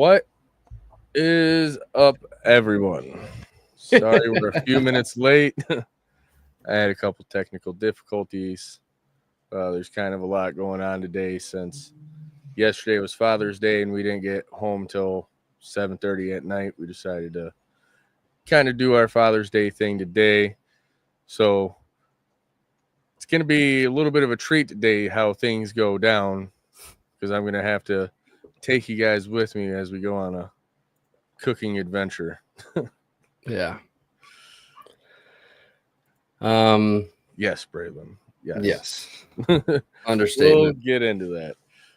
What is up, everyone? Sorry, we're a few minutes late. I had a couple technical difficulties. There's kind of a lot going on today since yesterday was Father's Day and we didn't get home till 7:30 at night. We decided to kind of do our Father's Day thing today. So it's going to be a little bit of a treat today how things go down because I'm going to have to take you guys with me as we go on a cooking adventure. Yeah. Yes, Braylon. Yes. We'll Understatement. get into that.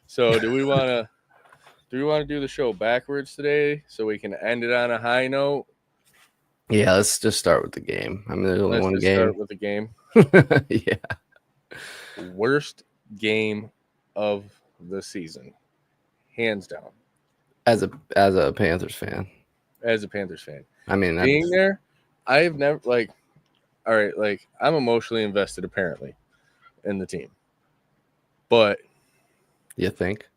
So, do we want to do the show backwards today so we can end it on a high note? Yeah, let's just start with the game. I mean, there's only one game. Start with the game. Yeah. Worst game of the season, hands down. As a Panthers fan. As a Panthers fan, I mean, being there, I've never all right, I'm emotionally invested apparently in the team, but you think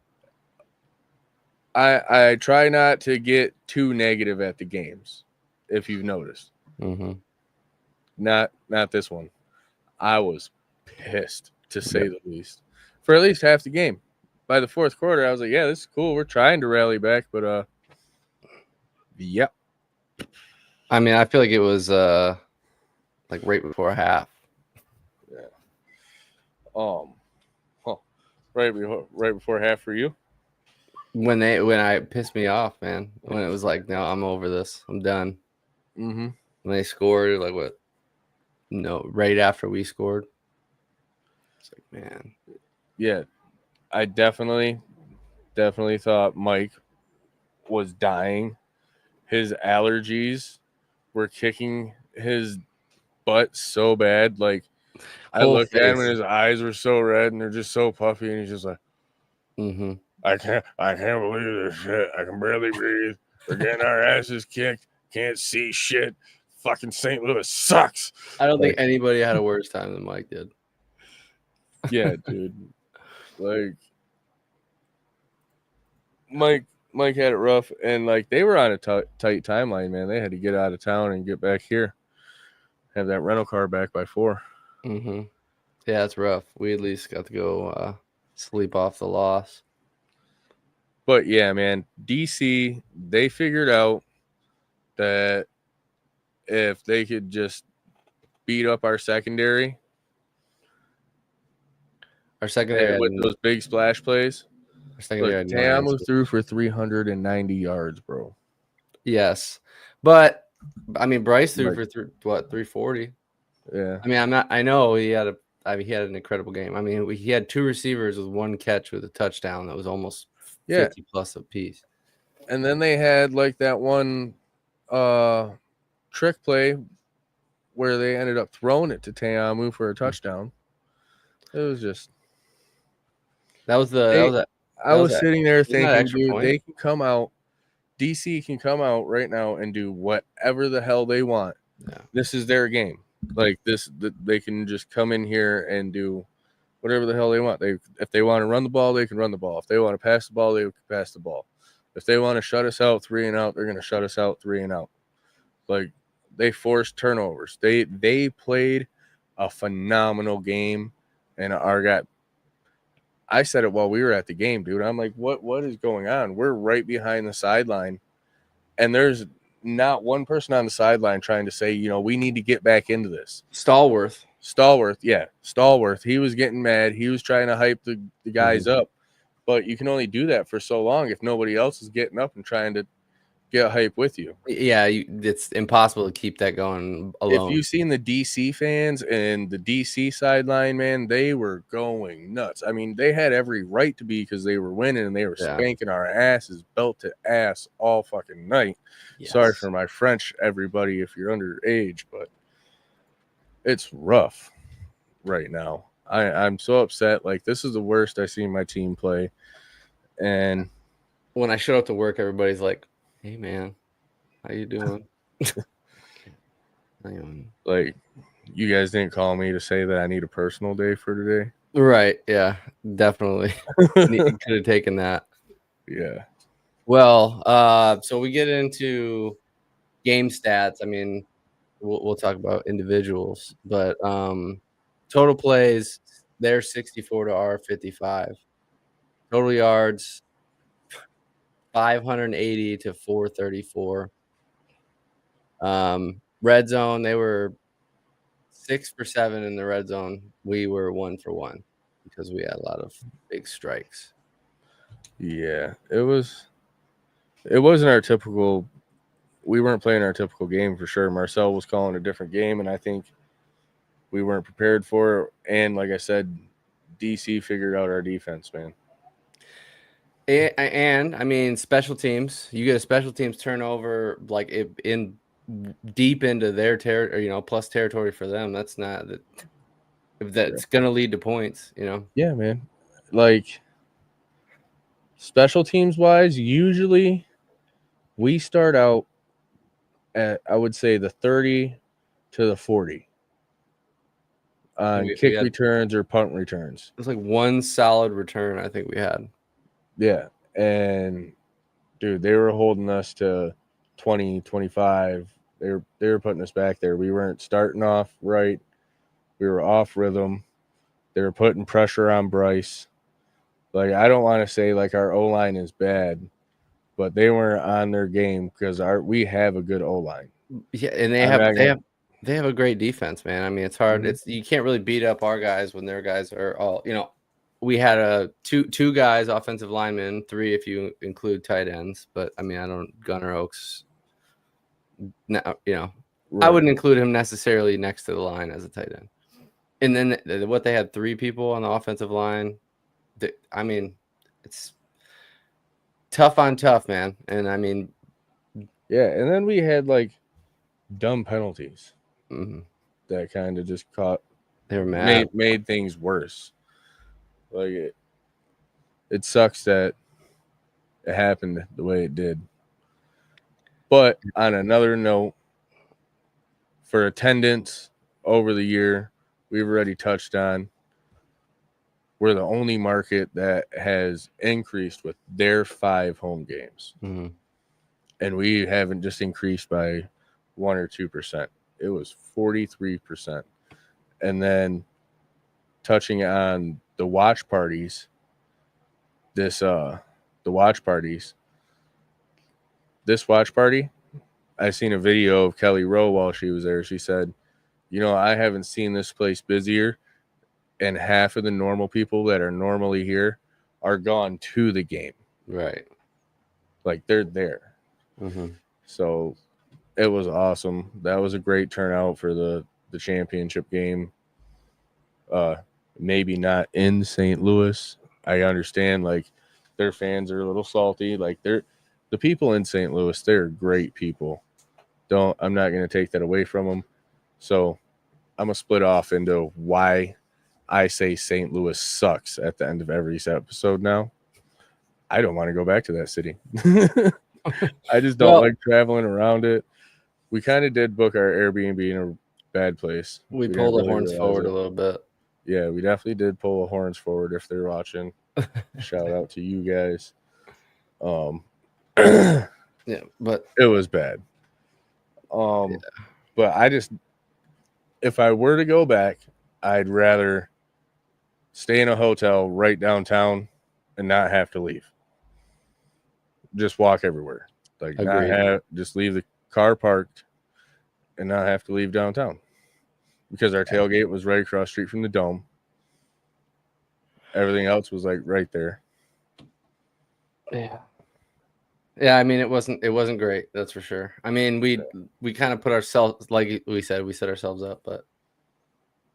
I try not to get too negative at the games. If you've noticed, not this one. I was pissed to say the least for at least half the game. By the fourth quarter, I was like, "Yeah, this is cool. We're trying to rally back," but yep. I mean, I feel like it was like right before half. Yeah. Right before half for you. When I pissed me off, man. When it was like, no, I'm over this. I'm done. Mm-hmm. When they scored, like what? No, right after we scored. It's like, man. Yeah, I definitely thought Mike was dying. His allergies were kicking his butt so bad. Like I looked at him and his eyes were so red and they're just so puffy, and he's just like, I can't believe this shit. I can barely breathe. We're getting our asses kicked. Can't see shit. Fucking St. Louis sucks. I don't think anybody had a worse time than Mike did. Yeah, dude. Like Mike had it rough, and they were on a tight timeline, man. They had to get out of town and get back here. Have that rental car back by 4. Yeah, it's rough. We at least got to go sleep off the loss. But yeah, man, DC, they figured out that if they could just beat up our secondary with those big splash plays. Teamu threw for 390 yards, bro. Yes, but I mean, Bryce threw for 340. Yeah. I mean, I know he had an incredible game. I mean, he had 2 receivers with 1 catch with a touchdown that was almost 50 plus a piece. And then they had that one trick play where they ended up throwing it to Teamu for a touchdown. It was just I was sitting there thinking, dude, they can come out. DC can come out right now and do whatever the hell they want. Yeah. This is their game. They can just come in here and do whatever the hell they want. If they want to run the ball, they can run the ball. If they want to pass the ball, they can pass the ball. If they want to shut us out 3 and out, they're going to shut us out 3 and out. They forced turnovers. They played a phenomenal game, and I said it while we were at the game, dude. I'm like, what is going on? We're right behind the sideline, and there's not one person on the sideline trying to say, we need to get back into this. Stallworth. He was getting mad. He was trying to hype the guys up, but you can only do that for so long if nobody else is getting up and trying to get hype with you. Yeah, it's impossible to keep that going alone. If you've seen the DC fans and the DC sideline, man, they were going nuts. I mean, they had every right to be because they were winning and they were spanking our asses, belt to ass, all fucking night. Yes. Sorry for my French, everybody, if you're underage, but it's rough right now. I'm so upset. This is the worst I've seen my team play. And when I showed up to work, everybody's like, hey, man, how you doing? You guys didn't call me to say that I need a personal day for today? Right, yeah, definitely. Could have taken that. Yeah. Well, so we get into game stats. I mean, we'll talk about individuals, but total plays, they're 64 to our 55. Total yards, 580 to 434. Red zone, they were 6 for 7 in the red zone. We were 1 for 1 because we had a lot of big strikes. Yeah, it wasn't our typical. We weren't playing our typical game for sure. Marcel was calling a different game, and I think we weren't prepared for it. And like I said, DC figured out our defense, man. And I mean, special teams. You get a special teams turnover like in deep into their territory, plus territory for them. That's not that. If that's going to lead to points, Yeah, man. Like special teams wise, usually we start out at, I would say, the 30 to the 40 on kick returns or punt returns. It was like one solid return I think we had. Yeah. And dude, they were holding us to 20, 25. They were putting us back there. We weren't starting off right. We were off rhythm. They were putting pressure on Bryce. Like, I don't want to say like our O line is bad, but they weren't on their game because we have a good O line. Yeah, and they have a great defense, man. I mean, it's hard. Mm-hmm. You can't really beat up our guys when their guys are all. We had two guys, offensive linemen, 3 if you include tight ends. But I mean, I don't Gunnar Oaks. Right. I wouldn't include him necessarily next to the line as a tight end. And then what they had 3 people on the offensive line. I mean, it's tough on tough, man. And I mean, yeah. And then we had like dumb penalties mm-hmm. that kind of just they were mad. Made things worse. Like it sucks that it happened the way it did. But on another note, for attendance over the year, we've already touched on. We're the only market that has increased with their 5 home games. Mm-hmm. And we haven't just increased by 1 or 2%. It was 43%. And then touching on the watch parties, this watch party, I seen a video of Kelly Rowe while she was there. She said, I haven't seen this place busier, and half of the normal people that are normally here are gone to the game. Right. Like they're there. Mm-hmm. So it was awesome. That was a great turnout for the championship game. Maybe not in St. Louis. I understand like their fans are a little salty. Like the people in St. Louis, they're great people. I'm not going to take that away from them. So I'm going to split off into why I say St. Louis sucks at the end of every episode now. I don't want to go back to that city. I just don't like traveling around it. We kind of did book our Airbnb in a bad place. We pulled the horns forward a little bit. Yeah, we definitely did pull the horns forward if they're watching. Shout out to you guys. Yeah, but it was bad. But if I were to go back, I'd rather stay in a hotel right downtown and not have to leave. Just walk everywhere. Like just leave the car parked and not have to leave downtown. Because our tailgate was right across the street from the Dome. Everything else was like right there. Yeah. Yeah, I mean it wasn't great, that's for sure. I mean, we kind of put ourselves, like we set ourselves up, but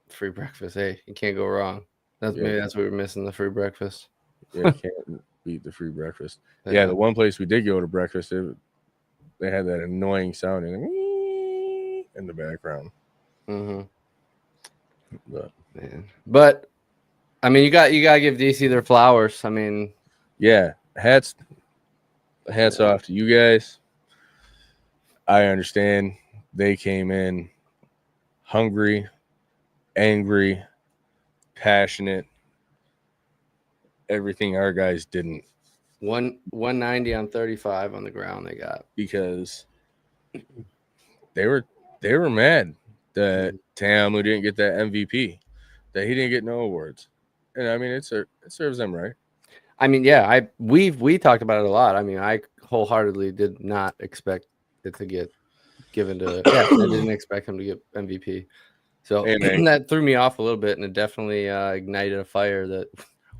free breakfast, hey, you can't go wrong. Maybe that's what we're missing, the free breakfast. Yeah, you can't beat the free breakfast. Yeah, the one place we did go to breakfast, they had that annoying sound in the background. Mm-hmm. But I mean, you gotta give DC their flowers. I mean, yeah, hats off to you guys. I understand they came in hungry, angry, passionate. Everything our guys didn't. 190 on 35 on the ground they got. because they were mad that Tamu didn't get that MVP, that he didn't get no awards. And I mean, it serves them right. I mean, yeah, we talked about it a lot. I mean, I wholeheartedly did not expect it to get given to. Yeah, I didn't expect him to get MVP. So Hey, man. that threw me off a little bit, and it definitely ignited a fire that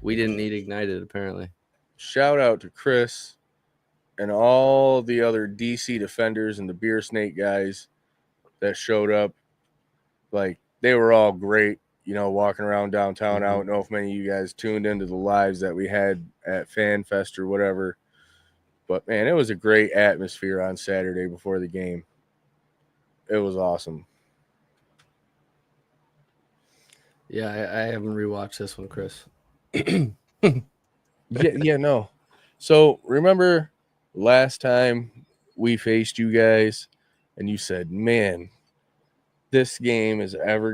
we didn't need ignited. Apparently, Shout out to Chris and all the other DC defenders and the Beer Snake guys that showed up. Like, they were all great, you know, walking around downtown. I don't know if many of you guys tuned into the lives that we had at Fan Fest or whatever. But, man, it was a great atmosphere on Saturday before the game. It was awesome. yeah, I haven't rewatched this one, Chris. Yeah, no. So, remember last time we faced you guys and you said, man, this game is forever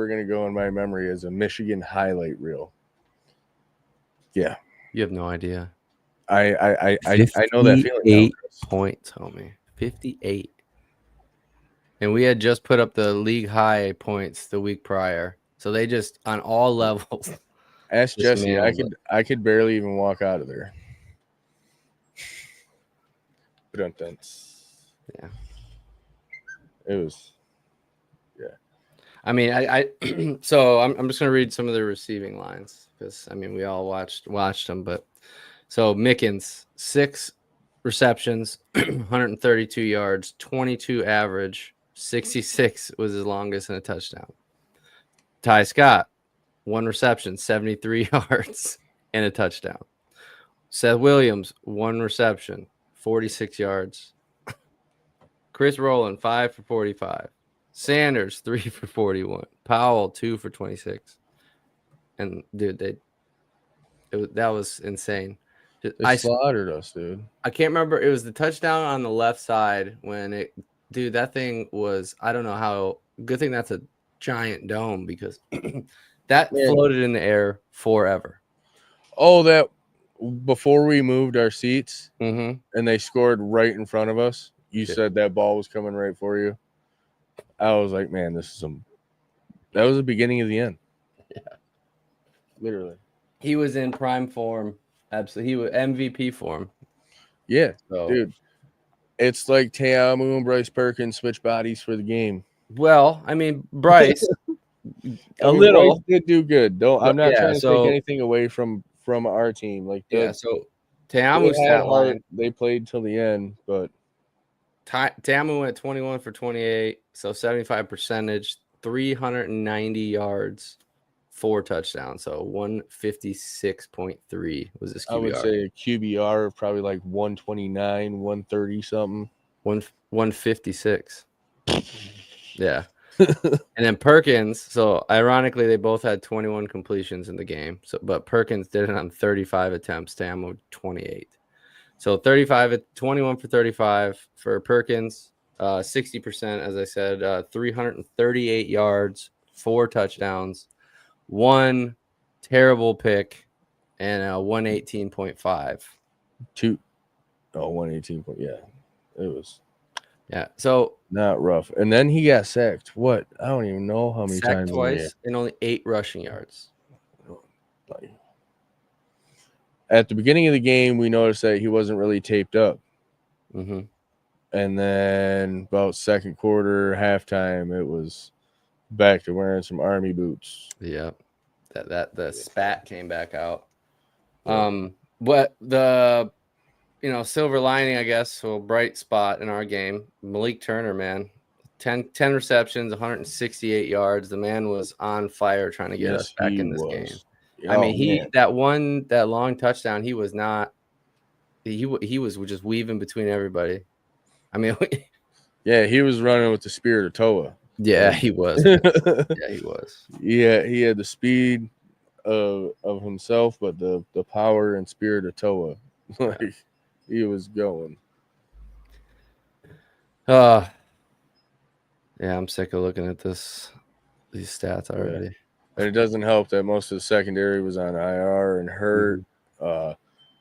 gonna go in my memory as a Michigan highlight reel. Yeah, You have no idea. I know that feeling now, 58 Chris. points, homie. 58. And we had just put up the league high points the week prior. So they just on all levels. Ask Just Jesse. I could barely even walk out of there. Yeah. It was. I mean, I so I'm just gonna read some of the receiving lines because I mean we all watched them, but so Mickens 6 receptions, 132 yards, 22 average, 66 was his longest and a touchdown. Ty Scott 1 reception, 73 yards and a touchdown. Seth Williams 1 reception, 46 yards. Chris Rowland 5 for 45. Sanders 3 for 41. Powell 2 for 26. And dude, that was insane. They slaughtered us, dude. I can't remember. It was the touchdown on the left side when that thing was. I don't know how. Good thing that's a giant dome because that floated in the air forever. Oh, that before we moved our seats Mm-hmm. and they scored right in front of us. You said that ball was coming right for you. I was like, man, that was the beginning of the end. Yeah. Literally. He was in prime form. Absolutely. He was MVP form. Yeah. So. Dude. It's like Teamu and Bryce Perkins switch bodies for the game. Well, I mean, Bryce little Bryce did do good. I'm not trying to take anything away from our team. Like so Teamu's stat line. They played till the end, but Teamu went 21 for 28, so 75%, 390 yards, 4 touchdowns, so 156.3 was his QBR. I would say a QBR of probably like 129, 130 something. 156. Yeah. And then Perkins, so ironically they both had 21 completions in the game. But Perkins did it on 35 attempts, Teamu 28. So 21 for 35 for Perkins, 60%, as I said, 338 yards, 4 touchdowns, 1 terrible pick, and a 118.5. 118. Yeah, it was. Yeah, so not rough. And then he got sacked. What? I don't even know how many times. Twice and only 8 rushing yards. At the beginning of the game, we noticed that he wasn't really taped up. Mm-hmm. And then about second quarter, halftime, it was back to wearing some Army boots. Yeah, the spat came back out. But the silver lining, I guess, so bright spot in our game, Malik Turner, man, 10 receptions, 168 yards. The man was on fire trying to get us back in this game. I mean, that long touchdown, he was not. He was just weaving between everybody. I mean, yeah, he was running with the spirit of Toa. Yeah, he was. Yeah, he was. Yeah, he had the speed of himself, but the power and spirit of Toa. Like he was going. Yeah, I'm sick of looking at these stats already. Yeah. And it doesn't help that most of the secondary was on IR and hurt.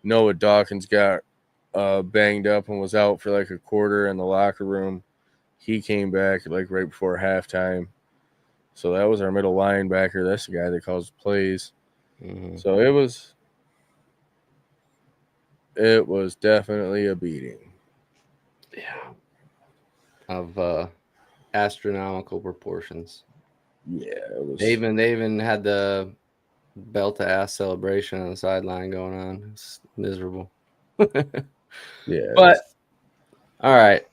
Noah Dawkins got banged up and was out for like a quarter in the locker room. He came back like right before halftime. So that was our middle linebacker. That's the guy that calls plays. Mm-hmm. So it was definitely a beating. Yeah. Of astronomical proportions. Yeah, it was. They even had the belt to ass celebration on the sideline going on. It's miserable. Yeah. But all right.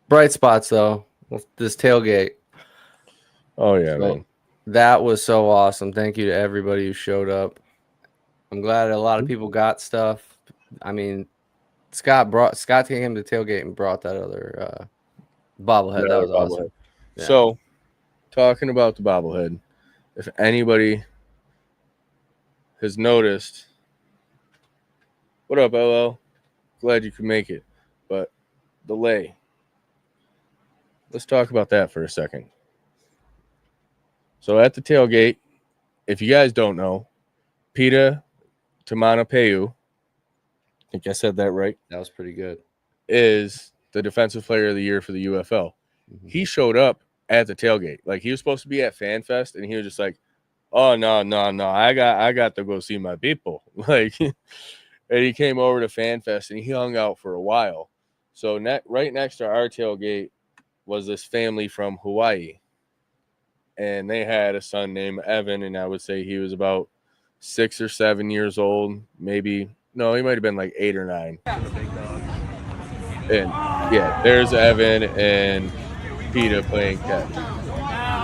Bright spots though. This tailgate. Oh yeah, So man. that was so awesome. Thank you to everybody who showed up. I'm glad a lot of people got stuff. I mean, Scott came to tailgate and brought that other bobblehead. That Another was bobblehead. awesome. Yeah. So, talking about the bobblehead, if anybody has noticed, what up, LL? Glad you could make it. But the lay. Let's talk about that for a second. So at the tailgate, if you guys don't know, Pita Tamanapeu, I think I said that right, That was pretty good. is the defensive player of the year for the UFL. Mm-hmm. He showed up at the tailgate. Like he was supposed to be at FanFest, and he was just like, "Oh no, I got to go see my people." Like, and he came over to FanFest and he hung out for a while. So right next to our tailgate was this family from Hawaii, and they had a son named Evan, and I would say he was about 6 or 7 years old, maybe. No, he might have been like 8 or 9. And yeah, there's Evan and Peta playing catch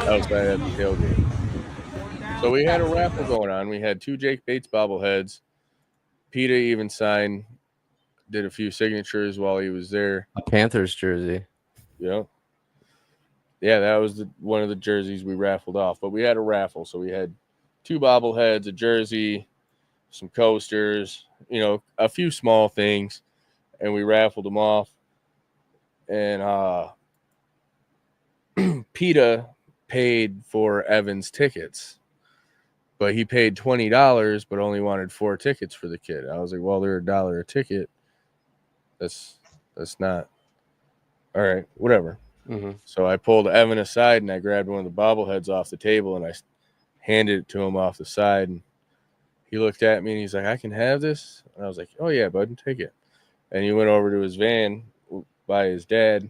outside at the tailgate. So we had a raffle going on. We had 2 Jake Bates bobbleheads. Peta even did a few signatures while he was there. A Panthers jersey. Yeah. Yeah, that was one of the jerseys we raffled off. But we had a raffle. So we had 2 bobbleheads, a jersey, some coasters, a few small things. And we raffled them off. And Peta paid for Evan's tickets. But he paid $20, but only wanted 4 tickets for the kid. I was like, well, they're $1 a ticket. That's not all right. Whatever. Mm-hmm. So I pulled Evan aside and I grabbed one of the bobbleheads off the table and I handed it to him off the side. And he looked at me and he's like, "I can have this." And I was like, "Oh yeah, bud, take it." And he went over to his van by his dad,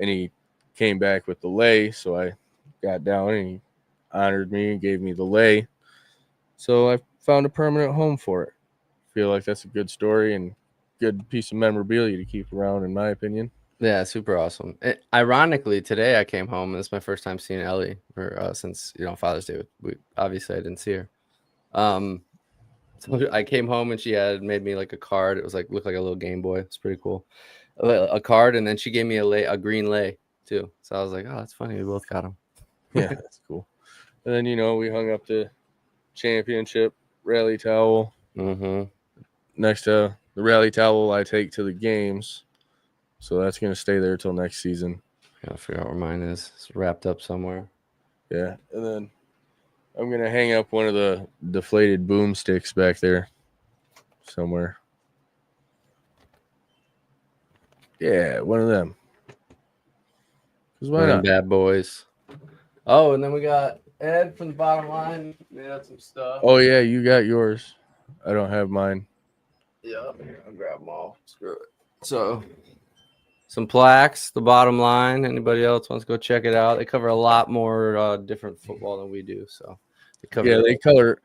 and he came back with the lei. So I got down and he honored me and gave me the lei. So I found a permanent home for it. Feel like that's a good story and good piece of memorabilia to keep around, in my opinion. Yeah, super awesome. Ironically, today I came home and it's my first time seeing Ellie since Father's Day. Obviously I didn't see her. So I came home and she had made me like a card. It was like looked like a little Game Boy. It's pretty cool. A card, and then she gave me a green lei too. So I was like, oh, that's funny. We both got them. Yeah, that's cool. And then we hung up the championship rally towel next to the rally towel I take to the games. So that's going to stay there till next season. Gotta figure out where mine is. It's wrapped up somewhere. Yeah. And then I'm going to hang up one of the deflated boomsticks back there somewhere. Yeah, one of them. Because why not? Bad boys. Oh, and then we got Ed from the bottom line. They had some stuff. Oh, yeah, you got yours. I don't have mine. Yeah, here, I'll grab them all. Screw it. So, some plaques, the bottom line. Anybody else wants to go check it out? They cover a lot more different football than we do. So, they cover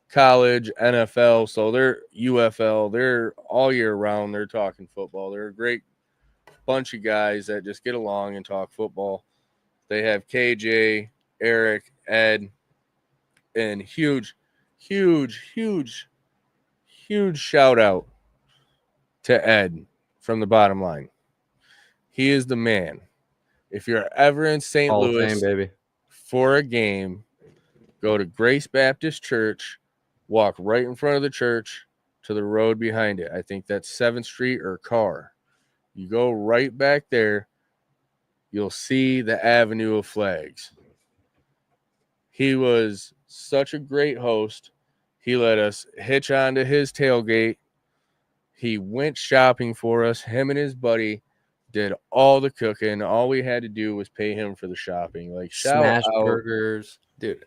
college, NFL. So they're UFL. They're all year round. They're talking football. They're a great bunch of guys that just get along and talk football. They have KJ, Eric, Ed, and huge shout out to Ed from the bottom line. He is the man. If you're ever in St. Hall of Louis Fame, baby. for a game, go to Grace Baptist Church, walk right in front of the church to the road behind it. I think that's 7th Street or Carr. You go right back there, you'll see the Avenue of Flags. He was such a great host. He let us hitch onto his tailgate. He went shopping for us. Him and his buddy did all the cooking. All we had to do was pay him for the shopping. Like Smash burgers, dude.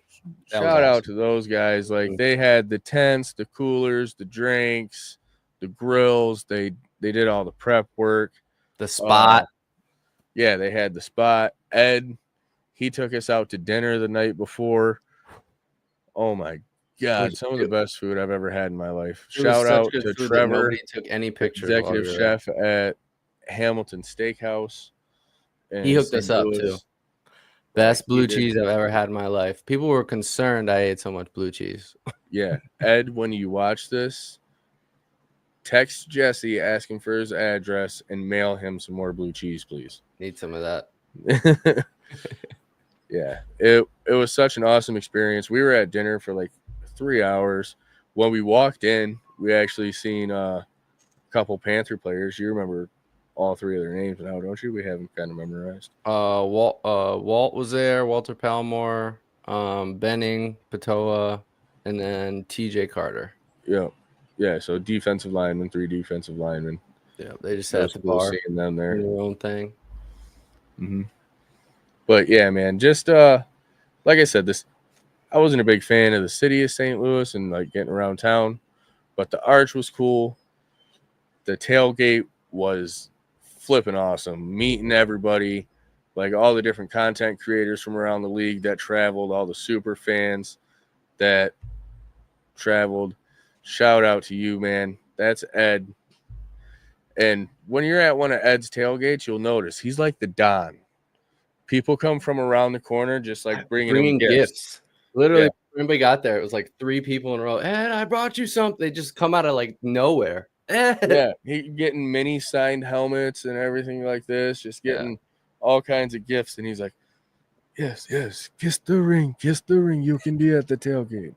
That was shout out awesome. to those guys. Like they had the tents, the coolers, the drinks, the grills. They did all the prep work. The spot. Yeah, they had the spot. Ed, he took us out to dinner the night before. Oh my God, some of the best food I've ever had in my life. Shout out to Trevor. Nobody took any pictures. Executive chef at Hamilton Steakhouse. He hooked us up too. Best blue cheese I've ever had in my life. People were concerned I ate so much blue cheese. Yeah. Ed, when you watch this, text Jesse asking for his address and mail him some more blue cheese, please. Need some of that. Yeah. It was such an awesome experience. We were at dinner for like 3 hours. When we walked in, we actually seen a couple Panther players. You remember all three of their names now, don't you? We have them kind of memorized. Walt was there, Walter Palmore, Benning, Patoa, and then TJ Carter. Yeah. Yeah, so defensive linemen, 3 defensive linemen. Yeah, they just had the bar, seeing them there. doing their own thing. Mm-hmm. But yeah, man, just like I said, I wasn't a big fan of the city of St. Louis and like getting around town, but the arch was cool. The tailgate was flipping awesome. Meeting everybody, like all the different content creators from around the league that traveled, all the super fans that traveled. Shout out to you, man. That's Ed. And when you're at one of Ed's tailgates, you'll notice he's like the Don. People come from around the corner just like bringing gifts. Literally, everybody got there. It was like 3 people in a row. Ed, I brought you something. They just come out of like nowhere. Yeah, he getting mini signed helmets and everything like this, just getting all kinds of gifts. And he's like, yes, kiss the ring. You can be at the tailgate.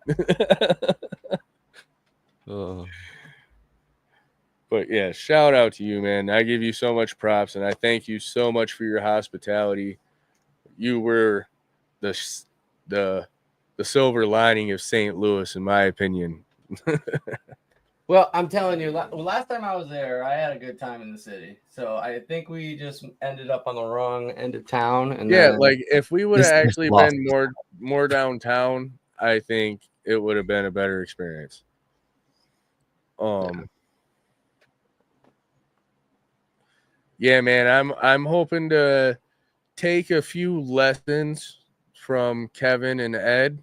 But yeah, shout out to you, man. I give you so much props, and I thank you so much for your hospitality. You were the silver lining of St. Louis, in my opinion. Well, I'm telling you, last time I was there, I had a good time in the city. So I think we just ended up on the wrong end of town. And yeah, like if we would have actually been more downtown, I think it would have been a better experience. Yeah, man, I'm hoping to take a few lessons from Kevin and Ed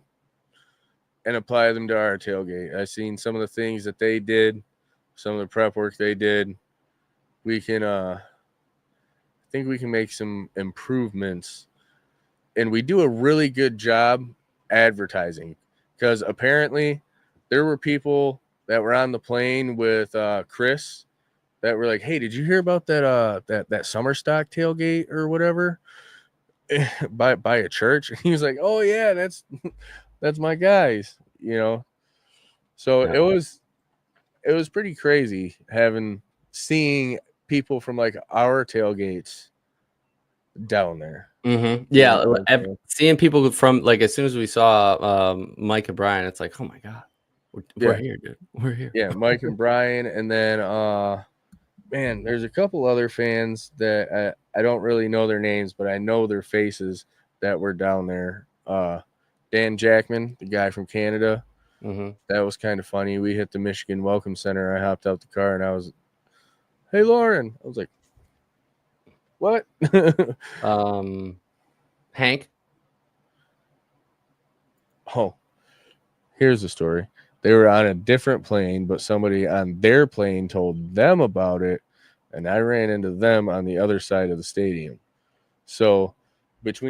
and apply them to our tailgate. I've seen some of the things that they did, some of the prep work they did. We can I think we can make some improvements. And we do a really good job advertising, because apparently there were people that were on the plane with Chris that were like, hey, did you hear about that summer stock tailgate or whatever by a church? And he was like, oh yeah, that's my guys, you know. So it was pretty crazy seeing people from like our tailgates down there. Mm-hmm. Yeah, seeing people from like as soon as we saw Mike and Brian, it's like, oh my god, we're here, dude. We're here. Yeah, Mike and Brian, and then man, there's a couple other fans that I don't really know their names, but I know their faces that were down there. Dan Jackman, the guy from Canada. Mm-hmm. That was kind of funny. We hit the Michigan Welcome Center. I hopped out the car and I was, hey, Lauren. I was like, what? Hank. Oh, here's the story. They were on a different plane, but somebody on their plane told them about it, and I ran into them on the other side of the stadium. So it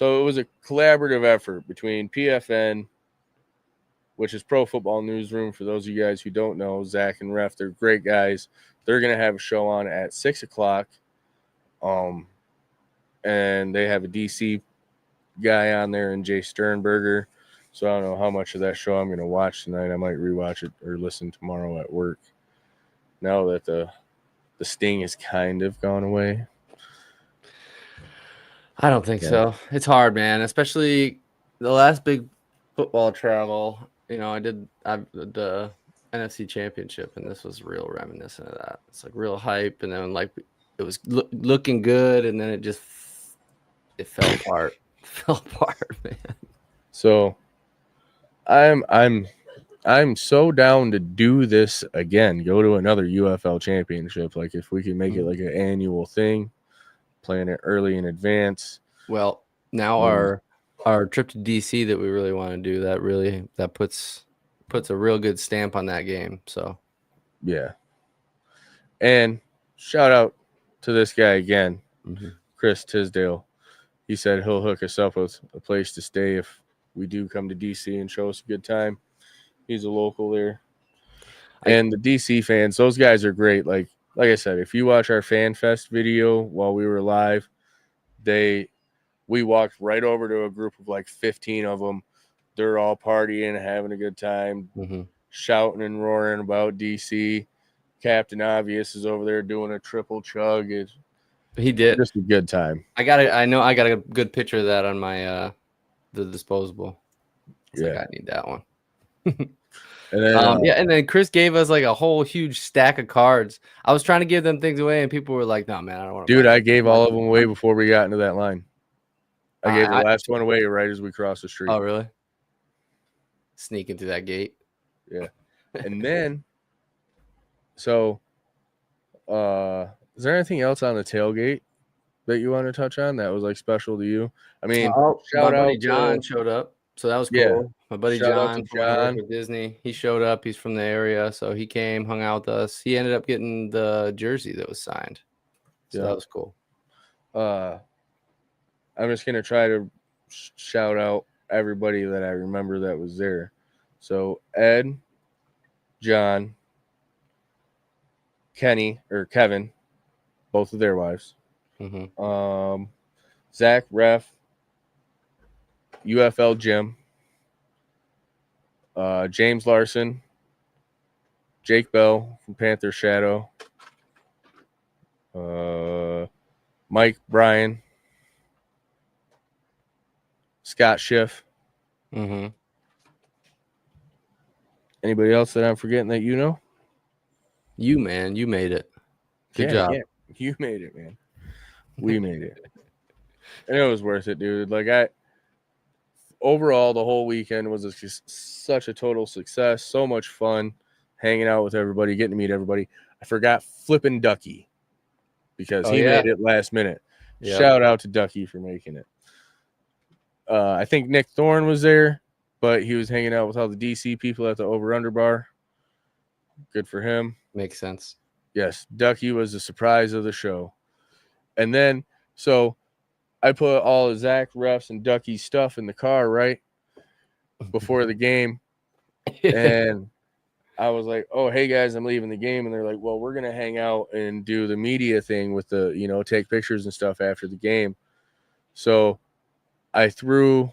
was a collaborative effort between PFN, which is Pro Football Newsroom. For those of you guys who don't know, Zach and Ref, they're great guys. They're going to have a show on at 6:00. And they have a DC guy on there, and Jay Sternberger. So I don't know how much of that show I'm going to watch tonight. I might rewatch it or listen tomorrow at work. Now that the sting has kind of gone away. I don't think so. It's hard, man. Especially the last big football travel. I did the NFC Championship, and this was real reminiscent of that. It's like real hype, and then like it was looking good, and then it fell apart. Fell apart, man. So I'm so down to do this again. Go to another UFL championship. Like if we can make it like an annual thing, plan it early in advance. Well, now our trip to DC that we really want to do, that puts a real good stamp on that game. So Yeah. And shout out to this guy again, Chris Tisdale. He said he'll hook us up with a place to stay if we do come to DC and show us a good time. He's a local there. And the DC fans, those guys are great. Like I said, if you watch our Fan Fest video while we were live, we walked right over to a group of like 15 of them. They're all partying, having a good time, shouting and roaring about DC. Captain Obvious is over there doing a triple chug. He did. Just a good time. I got a good picture of that on my the disposable. It's like I need that one. And then, and then Chris gave us like a whole huge stack of cards. I was trying to give them things away, and people were like, "No, man, I don't want to." Dude, I gave all of them away before we got into that line. I gave the last one away right as we crossed the street. Oh, really? Sneaking through that gate. Yeah. And then, so, is there anything else on the tailgate that you want to touch on that was like special to you? I mean, shout out, John showed up, so that was cool. Yeah. My buddy John from Disney, he showed up. He's from the area, so he came, hung out with us. He ended up getting the jersey that was signed, so that was cool. I'm just gonna try to shout out everybody that I remember that was there. So Ed, John, Kevin, both of their wives. Zach, Ref, UFL Jim, James Larson, Jake Bell from Panther Shadow, Mike Bryan, Scott Schiff. Anybody else that I'm forgetting that you know? You made it. Good job. Yeah, you made it, man. We made it. And it was worth it, dude. Like overall, the whole weekend was such a total success. So much fun hanging out with everybody, getting to meet everybody. I forgot flipping Ducky because he made it last minute. Yep. Shout out to Ducky for making it. I think Nick Thorne was there, but he was hanging out with all the DC people at the over-under bar. Good for him. Makes sense. Yes, Ducky was the surprise of the show. And then, so I put all of Zach, Refs, and Ducky's stuff in the car, right, before the game. And I was like, oh, hey, guys, I'm leaving the game. And they're like, well, we're going to hang out and do the media thing with the, take pictures and stuff after the game. So I threw,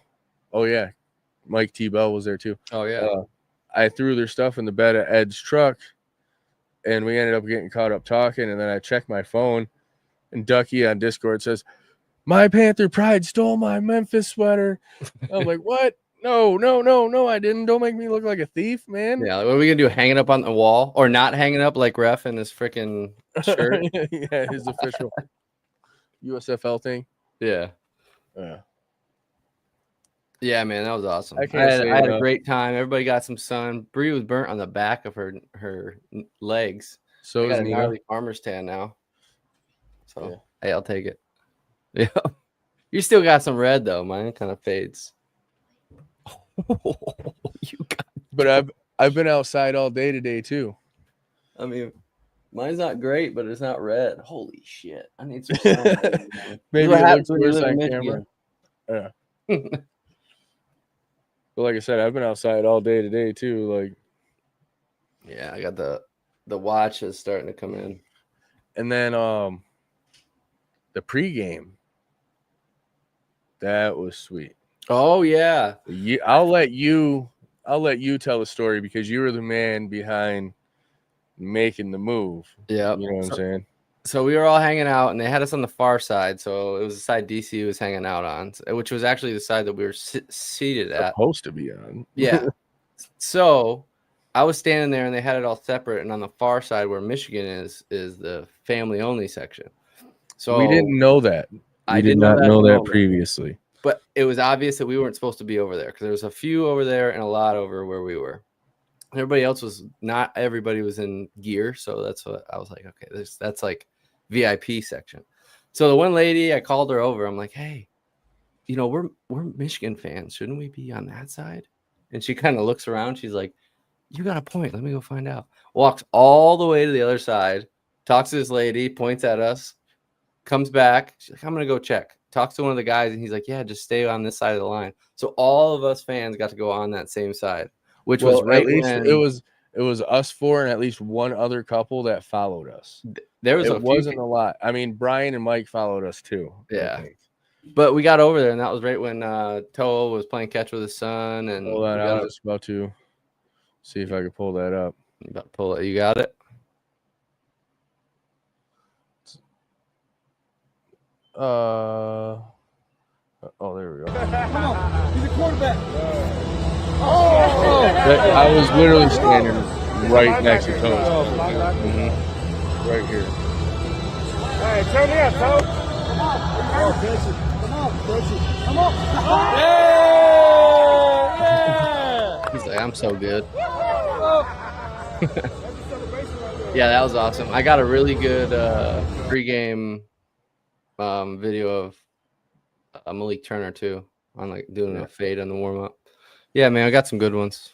Mike T. Bell was there too. Oh, yeah. I threw their stuff in the bed of Ed's truck, and we ended up getting caught up talking. And then I checked my phone, and Ducky on Discord says, my Panther Pride stole my Memphis sweater. I'm like, what? No, I didn't. Don't make me look like a thief, man. Yeah, what are we going to do? Hang it up on the wall? Or not hang it up like Ref in his freaking shirt? Yeah, his official USFL thing. Yeah. Yeah, man, that was awesome. I had a great time. Everybody got some sun. Bree was burnt on the back of her legs. So I got a gnarly farmer's tan now. So, hey, I'll take it. Yeah. You still got some red, though. Mine kind of fades. But I've been outside all day today, too. I mean, mine's not great, but it's not red. Holy shit. I need some sun. Maybe it looks worse on camera. Yeah. But like I said, I've been outside all day today too. Like, yeah, I got the watch is starting to come in. And then the pregame, that was sweet. Oh yeah. I'll let you tell the story because you were the man behind making the move. Yeah, you know what I'm saying. So we were all hanging out, and they had us on the far side. So it was the side DC was hanging out on, which was actually the side that we were seated at. Supposed to be on. Yeah. So I was standing there and they had it all separate, and on the far side where Michigan is the family only section. So we didn't know that. I We did didn't know not that at know the that moment. previously. But it was obvious that we weren't supposed to be over there because there was a few over there and a lot over where we were. Everybody else was not. Everybody was in gear, so that's what I was like. Okay, that's like VIP section. So the one lady, I called her over. I'm like, hey, we're Michigan fans. Shouldn't we be on that side? And she kind of looks around. She's like, you got a point. Let me go find out. Walks all the way to the other side, talks to this lady, points at us, comes back. She's like, I'm going to go check. Talks to one of the guys, and he's like, yeah, just stay on this side of the line. So all of us fans got to go on that same side, which was right at least when it was us four and at least one other couple that followed us. there was It a few. wasn't a lot. I mean, Brian and Mike followed us too. Yeah. I think. But we got over there, and that was right when Toa was playing catch with his son. And Hold on, we I got was just about to see if I could pull that up. you about to pull it. You got it? Oh, there we go. Come on, he's a quarterback. I was literally standing right next to Toast. Right here. Hey, turn me up, Toe. Come on, catch it. Come on, catch it. Come on. Yeah! He's like, I'm so good. Yeah, that was awesome. I got a really good pregame video of Malik Turner too, on like doing a fade on the warm up. Yeah, man, I got some good ones.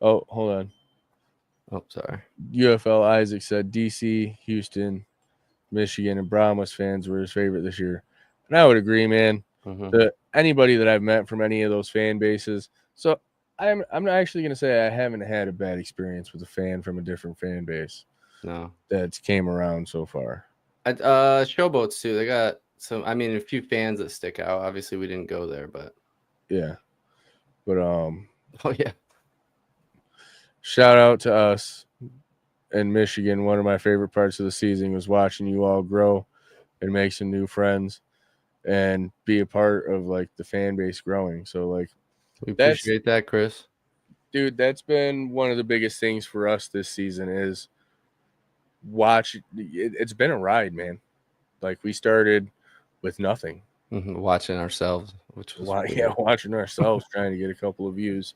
Oh, hold on. Oh, sorry. UFL Isaac said DC, Houston, Michigan, and Brahmas fans were his favorite this year. And I would agree, man. To anybody that I've met from any of those fan bases. So I'm not actually going to say I haven't had a bad experience with a fan from a different fan base. No. That's came around so far. Showboats too. They got a few fans that stick out. Obviously we didn't go there, but yeah. But oh yeah. Shout out to us in Michigan. One of my favorite parts of the season was watching you all grow and make some new friends and be a part of like the fan base growing. So like we appreciate that, Chris. Dude, that's been one of the biggest things for us this season is it's been a ride, man. Like we started with nothing. Watching ourselves, which was watching ourselves trying to get a couple of views.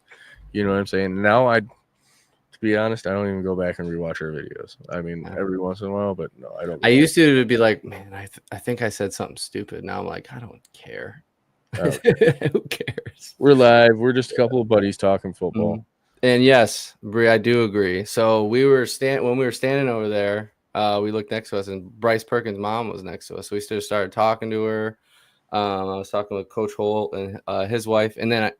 You know what I'm saying? Now to be honest, I don't even go back and rewatch our videos. I mean, every once in a while, but no, I don't. I used to be like, man, I think I said something stupid. Now I'm like, I don't care. Who cares? We're live. We're just a couple of buddies talking football. And yes, Bree, I do agree. So when we were standing over there, we looked next to us, and Bryce Perkins' mom was next to us. So we just started talking to her. I was talking with Coach Holt and his wife, and then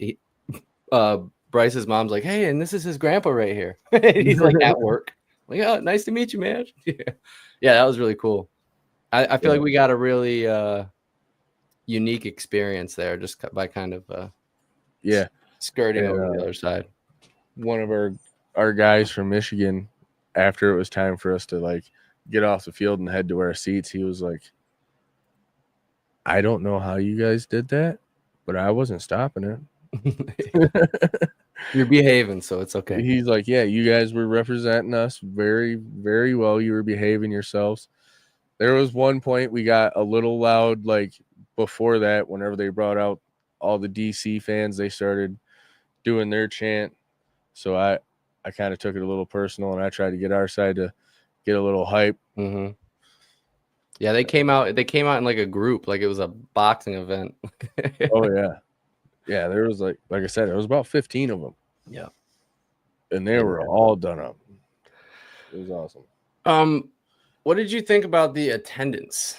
Bryce's mom's like, hey, and this is his grandpa right here. He's like at work. Like, oh, nice to meet you, man. Yeah, that was really cool. I feel like we got a really unique experience there just by kind of skirting over the other side. One of our guys from Michigan, after it was time for us to like get off the field and head to our seats, he was like, I don't know how you guys did that, but I wasn't stopping it. You're behaving, so it's okay. He's like, yeah, you guys were representing us very, very well. You were behaving yourselves. There was one point we got a little loud, like before that, whenever they brought out all the DC fans, they started doing their chant. So I kind of took it a little personal, and I tried to get our side to get a little hype. Yeah, they came out in like a group, like it was a boxing event. Oh yeah. Yeah, there was like I said, it was about 15 of them. Yeah. And they were all done up. It was awesome. What did you think about the attendance?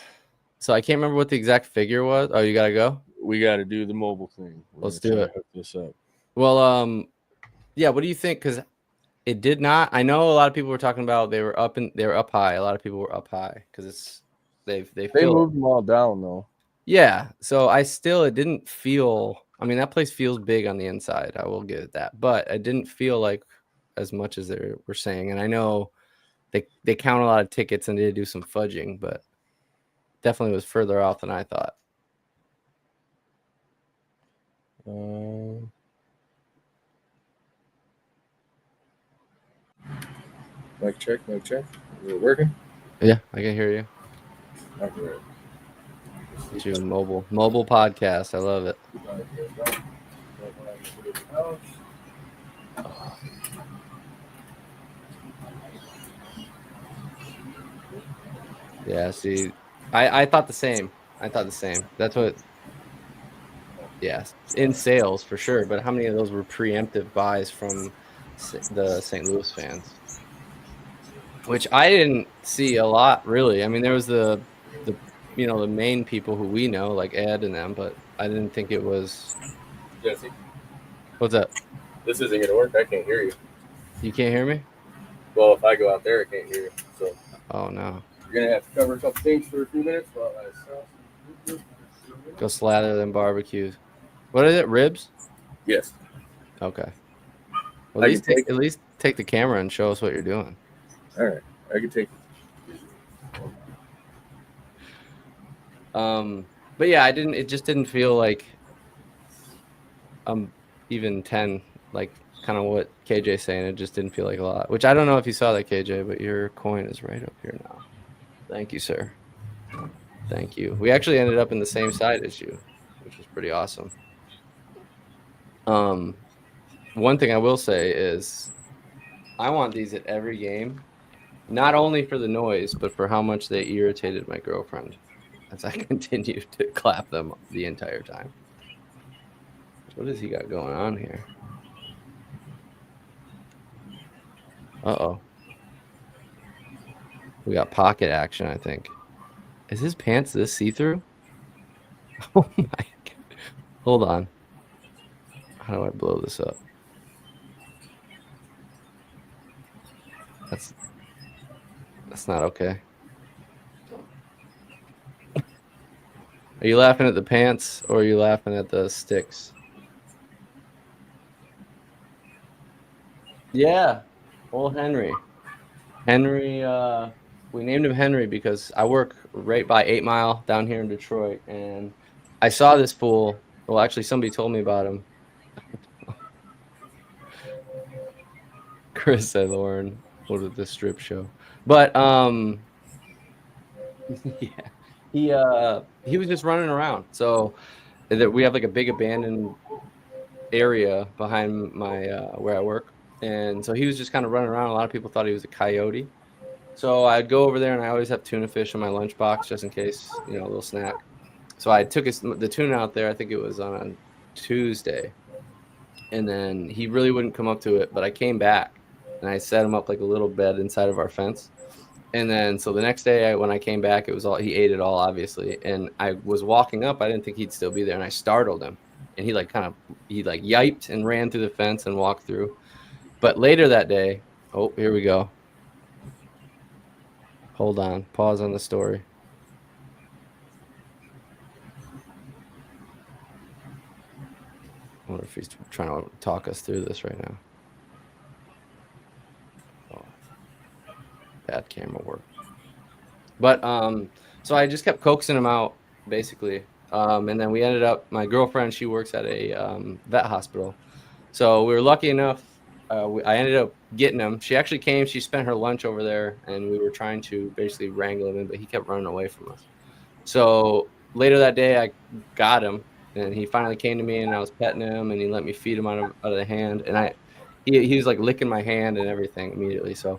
So I can't remember what the exact figure was. Oh, you gotta go? We gotta do the mobile thing. Let's do it. Hook this up. Well, yeah, what do you think? Because it did not. I know a lot of people were talking about they were up high. A lot of people were up high because they moved them all down though. Yeah, so it didn't feel. I mean, that place feels big on the inside. I will give it that, but it didn't feel like as much as they were saying. And I know they count a lot of tickets and they do some fudging, but definitely was further off than I thought. Mic check, mic check. Is it working? Yeah, I can hear you. Okay. It's your mobile podcast. I love it. Yeah, see, I thought the same. That's what, yeah, in sales for sure. But how many of those were preemptive buys from the St. Louis fans? Which I didn't see a lot, really. I mean, there was the the main people who we know, like Ed and them, but I didn't think it was. Jesse, What's up? this isn't gonna work. I can't hear you. You can't hear me? Well, if I go out there, I can't hear you. So Oh no. you're gonna have to cover a couple things for a few minutes while I. Go slather them barbecues. What is it? Ribs? Yes. Okay. Well, I can take. at least take the camera and show us what you're doing. All right. I can take. But yeah, it just didn't feel like even 10, like kind of what KJ's saying. It just didn't feel like a lot, which I don't know if you saw that, KJ, but your coin is right up here now. Thank you, sir. Thank you. We actually ended up in the same side as you, which was pretty awesome. One thing I will say is I want these at every game, not only for the noise, but for how much they irritated my girlfriend as I continued to clap them the entire time. What has he got going on here? Uh-oh. We got pocket action, I think. Is his pants this see-through? Oh my God. Hold on. How do I blow this up? That's not okay. Are you laughing at the pants or are you laughing at the sticks? Yeah. Old Henry. Henry, we named him Henry because I work right by 8 Mile down here in Detroit, and I saw this fool. Well, actually, somebody told me about him. Chris said, Lauren, what is this strip show? But yeah, he was just running around. So we have like a big abandoned area behind my where I work, and so he was just kind of running around. A lot of people thought he was a coyote. So I'd go over there, and I always have tuna fish in my lunchbox just in case, a little snack. So I took the tuna out there. I think it was on a Tuesday, and then he really wouldn't come up to it. But I came back, and I set him up like a little bed inside of our fence. And then so the next day when I came back, it was all he ate it all, obviously. And I was walking up. I didn't think he'd still be there, and I startled him. And he yiped and ran through the fence and walked through. But later that day, oh, here we go. Hold on. Pause on the story. I wonder if he's trying to talk us through this right now. Oh, bad camera work. But so I just kept coaxing him out, basically. And then we ended up, my girlfriend, she works at a vet hospital. So we were lucky enough. I ended up getting him. She actually came. She spent her lunch over there, and we were trying to basically wrangle him in, but he kept running away from us. So later that day, I got him, and he finally came to me, and I was petting him, and he let me feed him out of the hand. And he was like licking my hand and everything immediately. So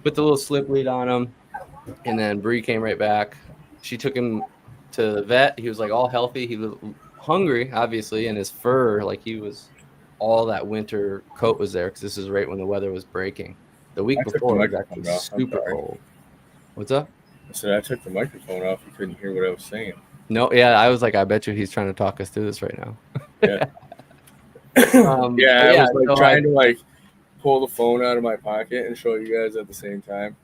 put the little slip lead on him, and then Bree came right back. She took him to the vet. He was like all healthy. He was hungry, obviously, and his fur, like he was. All that winter coat was there because this is right when the weather was breaking. The week before it was actually super cold. What's up? I said I took the microphone off. You couldn't hear what I was saying. No, yeah, I was like, I bet you he's trying to talk us through this right now. Yeah. I was like trying to pull the phone out of my pocket and show you guys at the same time.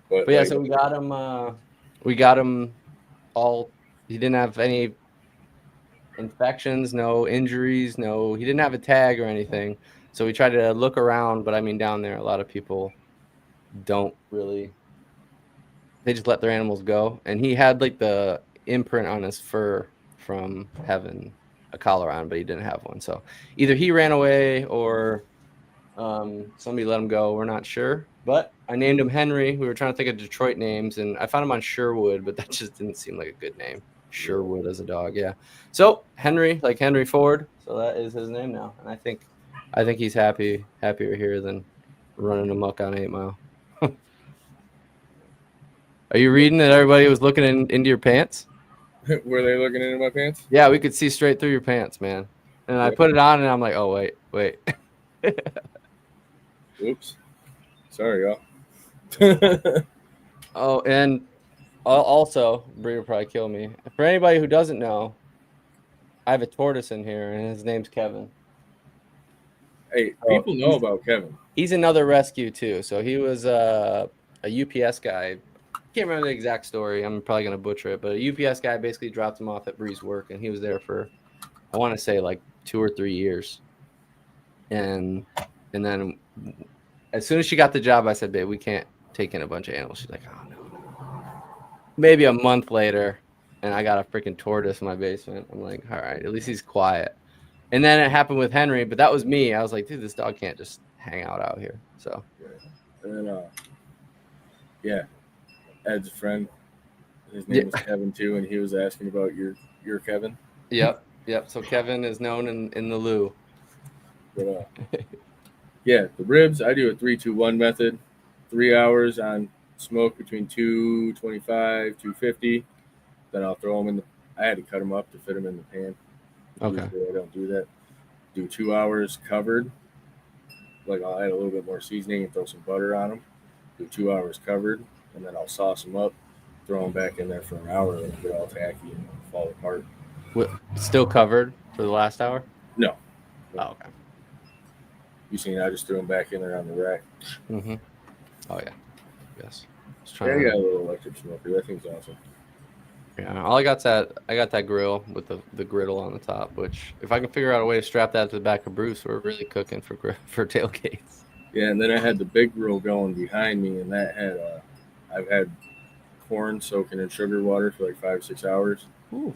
But yeah, so we got him. We got him all. He didn't have any infections, no injuries, he didn't have a tag or anything. So we tried to look around, but I mean, down there, a lot of people don't really, they just let their animals go. And he had like the imprint on his fur from having a collar on, but he didn't have one. So either he ran away or somebody let him go. We're not sure. But I named him Henry. We were trying to think of Detroit names, and I found him on Sherwood, but that just didn't seem like a good name. Sherwood as a dog, yeah. So Henry, like Henry Ford. So that is his name now, and I think he's happier here than running amok on 8 Mile. Are you reading that everybody was looking into your pants? Were they looking into my pants? Yeah, we could see straight through your pants, man. And I put it on, and I'm like, oh wait. Oops. Sorry, y'all. Oh, and also, Bree will probably kill me. For anybody who doesn't know, I have a tortoise in here, and his name's Kevin. Hey, people know about Kevin. He's another rescue too. So he was a UPS guy. Can't remember the exact story. I'm probably gonna butcher it, but a UPS guy basically dropped him off at Bree's work, and he was there for, I want to say, like 2 or 3 years. And then as soon as she got the job, I said, "Babe, we can't take in a bunch of animals." She's like, "Oh no." Maybe a month later, and I got a freaking tortoise in my basement. I'm like, all right, at least he's quiet. And then it happened with Henry, but that was me. I was like, dude, this dog can't just hang out here. So, and then, yeah, Ed's a friend. His name is Kevin too, and he was asking about your Kevin. Yep. So Kevin is known in the loo. But yeah, the ribs, I do a 3-2-1 method. 3 hours on smoke between 225, 250. Then I'll throw them in the. I had to cut them up to fit them in the pan. Okay. Usually I don't do that. Do 2 hours covered. Like I'll add a little bit more seasoning and throw some butter on them. Do 2 hours covered, and then I'll sauce them up, throw them back in there for an hour, and get all tacky and fall apart. Still covered for the last hour? No. Oh, okay. You seen? I just threw them back in there on the rack. Mm-hmm. Oh yeah. Yes. Yeah, I got a little electric smoker. That thing's awesome. Yeah, all I got that grill with the griddle on the top, which if I can figure out a way to strap that to the back of Bruce, we're really cooking for tailgates. Yeah, and then I had the big grill going behind me, and that had I've had corn soaking in sugar water for like 5-6 hours. Ooh.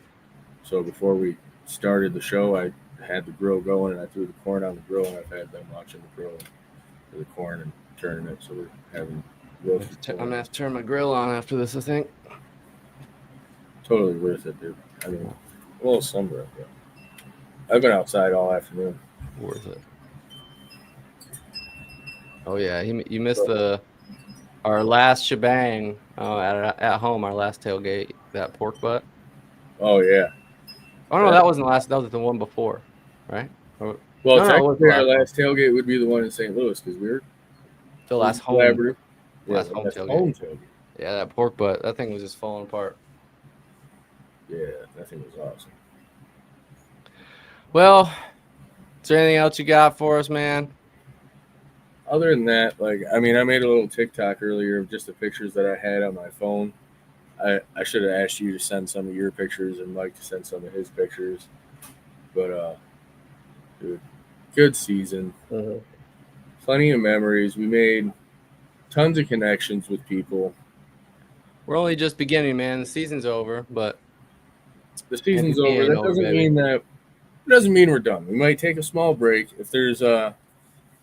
So before we started the show, I had the grill going, and I threw the corn on the grill, and I've had them watching the grill for the corn and turning it, so we're having roasted corn. I'm gonna have to turn my grill on after this, I think. Totally worth it, dude. I mean, a little sunburn, but I've been outside all afternoon. Worth it. Oh yeah, you missed our last shebang at home, our last tailgate, that pork butt. Oh yeah. Oh no, that wasn't the last. That was the one before, right? Well, technically, our last tailgate would be the one in St. Louis because we were the last home. Last home tailgate. Yeah, that pork butt. That thing was just falling apart. Yeah, that thing was awesome. Well, is there anything else you got for us, man? Other than that, like, I mean, I made a little TikTok earlier of just the pictures that I had on my phone. I should have asked you to send some of your pictures and Mike to send some of his pictures. But, dude, good season. Uh-huh. Plenty of memories. We made tons of connections with people. We're only just beginning, man. The season's over, but the season's over. That doesn't mean that. It doesn't mean we're done. We might take a small break. If there's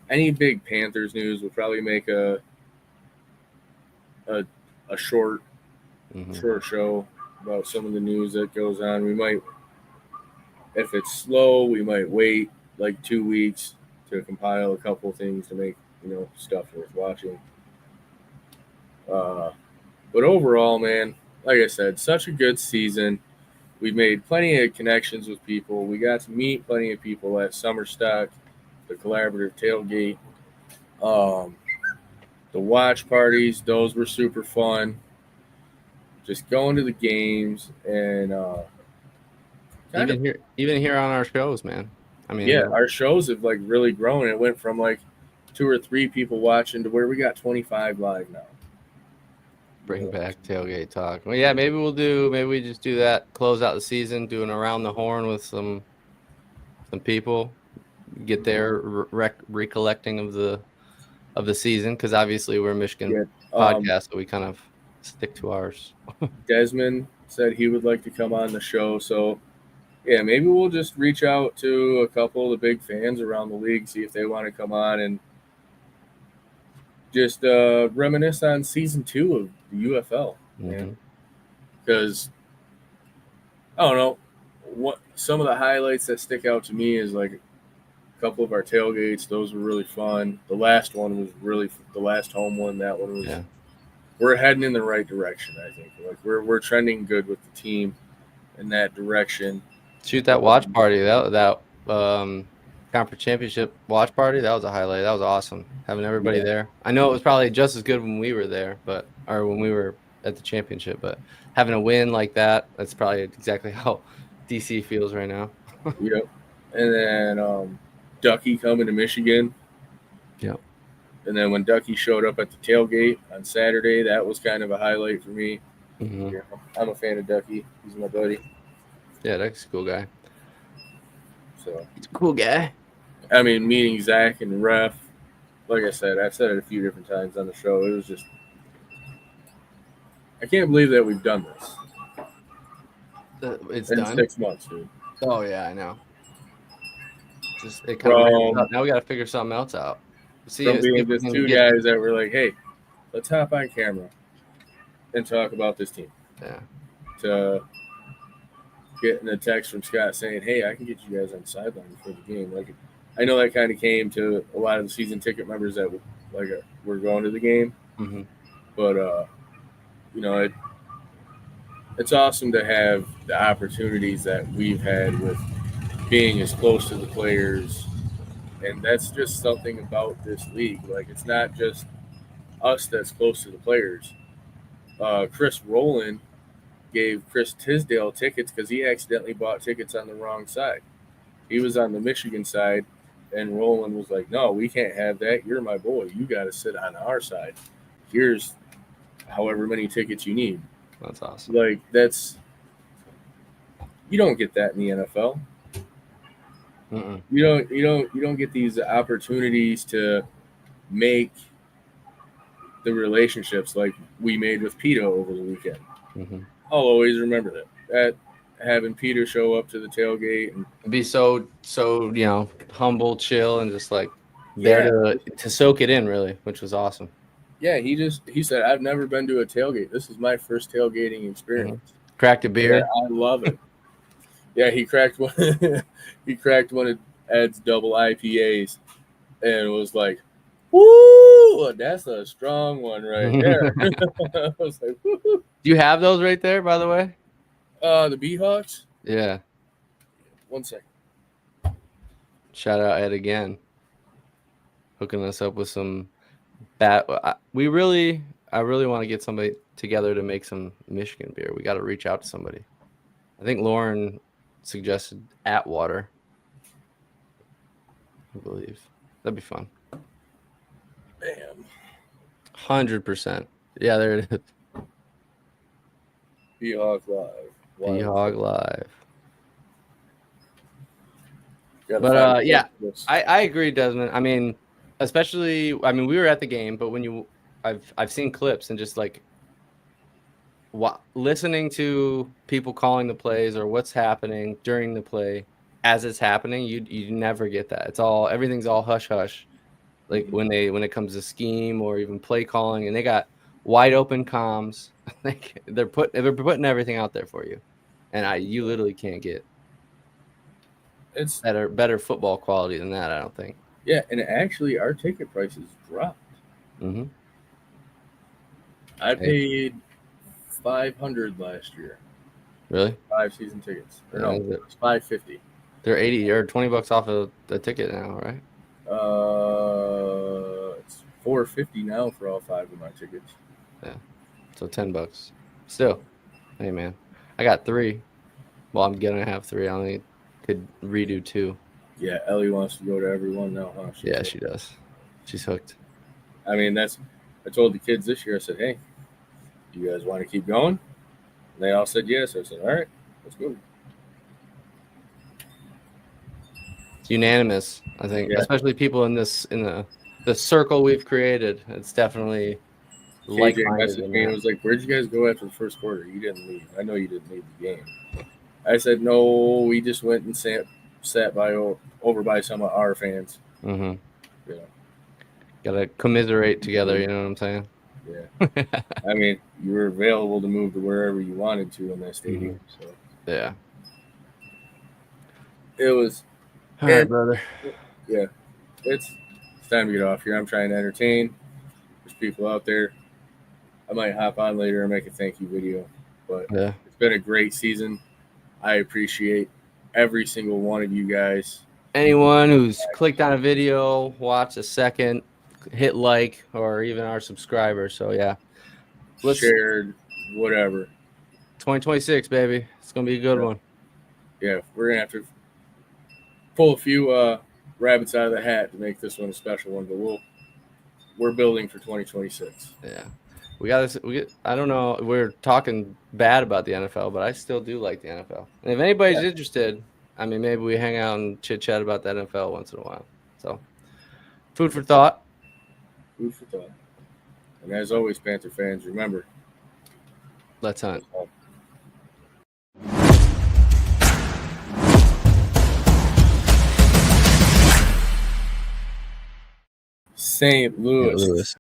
any big Panthers news, we'll probably make a short show about some of the news that goes on. We might, if it's slow, we might wait like 2 weeks to compile a couple things to make stuff worth watching. But overall, man, like I said, such a good season. We made plenty of connections with people. We got to meet plenty of people at Summer Stock, the collaborative tailgate, the watch parties. Those were super fun. Just going to the games and even here on our shows, man. I mean, yeah, our shows have like really grown. It went from like 2 or 3 people watching to where we got 25 live now. Bring back tailgate talk. Well, yeah, maybe we just do that. Close out the season, do an around the horn with some people. Get their recollecting of the season, because obviously we're a Michigan podcast, so we kind of stick to ours. Desmond said he would like to come on the show, so yeah, maybe we'll just reach out to a couple of the big fans around the league, see if they want to come on and just reminisce on season 2 of the UFL, man. Because I don't know what some of the highlights that stick out to me is like a couple of our tailgates. Those were really fun. The last one was really the last home one. That one was. Yeah. We're heading in the right direction. I think like we're trending good with the team in that direction. Shoot, that watch party, that conference championship watch party, that was a highlight. That was awesome. Having everybody there. I know it was probably just as good when we were there, or when we were at the championship, but having a win like that, that's probably exactly how DC feels right now. Yep. And then Ducky coming to Michigan. Yep. And then when Ducky showed up at the tailgate on Saturday, that was kind of a highlight for me. Mm-hmm. Yeah, I'm a fan of Ducky. He's my buddy. Yeah, Ducky's a cool guy. So he's a cool guy. I mean, meeting Zach and the ref, like I said, I've said it a few different times on the show. It was just, I can't believe that we've done this. It's in done 6 months, dude. Oh yeah, I know. Just it kind of now we got to figure something else out. From being just two guys that were like, hey, let's hop on camera and talk about this team. Yeah. To getting a text from Scott saying, hey, I can get you guys on the sideline before the game. Like, I know that kind of came to a lot of the season ticket members that were going to the game. Mm-hmm. But, you know, it's awesome to have the opportunities that we've had with being as close to the players. And that's just something about this league. Like, it's not just us that's close to the players. Chris Rowland gave Chris Tisdale tickets because he accidentally bought tickets on the wrong side. He was on the Michigan side, and Rowland was like, no, we can't have that. You're my boy. You got to sit on our side. Here's however many tickets you need. That's awesome. Like, you don't get that in the NFL. Mm-mm. You don't get these opportunities to make the relationships like we made with Pito over the weekend. Mm-hmm. I'll always remember that having Peter show up to the tailgate and be so humble, chill, and just like there to soak it in, really, which was awesome. Yeah, he said, I've never been to a tailgate. This is my first tailgating experience. Mm-hmm. Cracked a beer. Yeah, I love it. Yeah, he cracked one. He cracked one of Ed's double IPAs, and was like, "Woo! That's a strong one right there." I was like, "Woo!" Do you have those right there, by the way? The Beehawks. Yeah. 1 second. Shout out Ed again, hooking us up with some I really want to get somebody together to make some Michigan beer. We got to reach out to somebody. I think Lauren suggested Atwater. I believe that'd be fun. Bam. 100%. Yeah, there it is. Beehawk Live. Beehawk Live. But yeah, I agree, Desmond. I mean, especially, we were at the game, but I've seen clips and just like listening to people calling the plays or what's happening during the play as it's happening, you never get that. Everything's all hush hush. Like when it comes to scheme or even play calling, and they got wide open comms. Like they're putting everything out there for you, and you literally can't get it's better football quality than that. I don't think. Yeah, and actually, our ticket prices dropped. Mm-hmm. I paid $500 last year. Really? 5 season tickets. Or no, it was $550. They're $80 or $20 off of the ticket now, right? It's $450 now for all 5 of my tickets. Yeah, so $10. Still, hey man, I got 3. Well, I'm gonna have 3. I only could redo 2. Yeah, Ellie wants to go to every one now, huh? She does. She's hooked. I mean, I told the kids this year, I said, hey, you guys want to keep going? And they all said yes. I said, all right, let's go. It's unanimous, I think, especially people in the circle we've created. It's definitely like-minded. It was like, where'd you guys go after the first quarter? You didn't leave. I know you didn't leave the game. I said, no, we just went and sat over by some of our fans. Mm-hmm. Yeah. Gotta commiserate together. You know what I'm saying? Yeah. I mean, you were available to move to wherever you wanted to in that stadium. So Yeah. it was. All right, brother. Yeah, it's time to get off here. I'm trying to entertain. There's people out there. I might hop on later and make a thank you video. But Yeah. it's been a great season. I appreciate every single one of you guys. Anyone who's clicked on a video, watched a second, hit like, or even our subscribers. So yeah, Shared, whatever. 2026, baby. It's gonna be a good one. Yeah, we're gonna have to pull a few rabbits out of the hat to make this one a special one. But we're building for 2026. Yeah. We got this. I don't know. We're talking bad about the NFL, but I still do like the NFL. And if anybody's interested, I mean, maybe we hang out and chit chat about the NFL once in a while. So, food for thought. Food for thought. And as always, Panther fans, remember, Let's hunt. St. Louis.